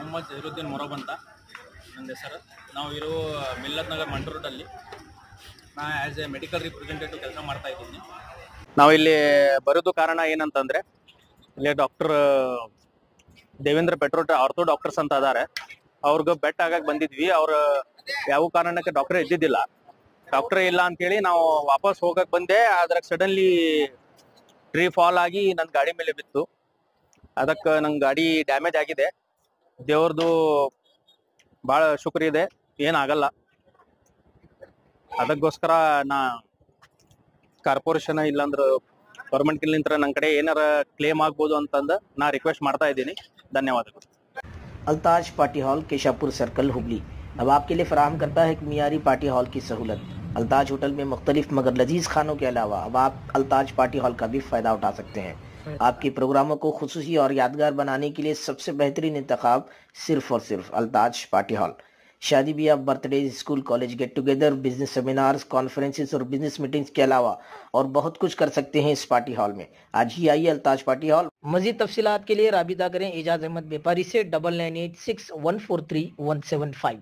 ಮೊಹಮ್ಮದ್ ಜಹೀರುದ್ದೀನ್ ಮೊರಬ್ ಅಂತ ನನ್ನ ಹೆಸರು. ನಾವು ಇರೋ ಮಿಲ್ಲತ್ ನಗರ್ ಮಂಟೂರ್ ರೋಡಲ್ಲಿ. ನಾ ಆ್ಯಸ್ ಎ ಮೆಡಿಕಲ್ ರಿಪ್ರೆಸೆಂಟೇಟಿವ್ ಕೆಲಸ ಮಾಡ್ತಾ ಇದ್ದೀನಿ. ನಾವು ಇಲ್ಲಿ ಬರೋದು ಕಾರಣ ಏನಂತಂದ್ರೆ, ಇಲ್ಲಿ ಡಾಕ್ಟರ್ ದೇವೇಂದ್ರ ಪೆಟ್ರೋಟ್ ಆರ್ಥೋ ಡಾಕ್ಟರ್ಸ್ ಅಂತ ಅದಾರೆ. ಅವ್ರಿಗೆ ಬೆಟ್ ಆಗಕ್ಕೆ ಬಂದಿದ್ವಿ. ಅವ್ರ ಯಾವ ಕಾರಣಕ್ಕೆ ಡಾಕ್ಟರ್ ಇದ್ದಿದ್ದಿಲ್ಲ. ಡಾಕ್ಟರ್ ಇಲ್ಲ ಅಂತೇಳಿ ನಾವು ವಾಪಸ್ ಹೋಗಕ್ ಬಂದೆ. ಅದ್ರಾಗ ಸಡನ್ಲಿ ಟ್ರೀ ಫಾಲ್ ಆಗಿ ನನ್ನ ಗಾಡಿ ಮೇಲೆ ಬಿತ್ತು. ಅದಕ್ಕೆ ನಂಗೆ ಗಾಡಿ ಡ್ಯಾಮೇಜ್ ಆಗಿದೆ. ದೇವ್ರದು ಭಾಳ ಶುಕ್ರ ಇದೆ, ಏನಾಗಲ್ಲ. ಅದಕ್ಕೋಸ್ಕರ ನಾ ಕಾರ್ಪೊರೇಷನ್ ಇಲ್ಲಾಂದ್ರೆ ಗೌರ್ಮೆಂಟ್ ಕಿಲ್ಲಿಂತ್ರ ನನ್ನ ಕಡೆ ಏನಾರ ಕ್ಲೇಮ್ ಆಗ್ಬೋದು ಅಂತಂದು ನಾ ರಿಕ್ವೆಸ್ಟ್ ಮಾಡ್ತಾ ಇದ್ದೀನಿ. ಧನ್ಯವಾದಗಳು. Altaj party hall Keshapur circle Hubli अब आपके लिए फराहम करता है एक मियारी पार्टी हॉल की सहूलत। अल्ताज होटल में मुख्तलिफ मगर लजीज खानों के अलावा अब आप अल्ताज पार्टी हॉल का भी फ़ायदा उठा सकते हैं। आपके प्रोग्रामों को खुसूसी और यादगार बनाने के लिए सबसे बेहतरीन इंतखाब सिर्फ और सिर्फ अल्ताज पार्टी हॉल। शादी ब्याह, birthday, school college get together, business seminars, conferences और बिजनेस मीटिंग्स के अलावा और बहुत कुछ कर सकते हैं इस पार्टी हॉल में। आज ही आइए अल्ताज पार्टी हॉल। मजीद तफसीलात के लिए राबिता करें एजाज अहमद व्यापारी से 9986143175।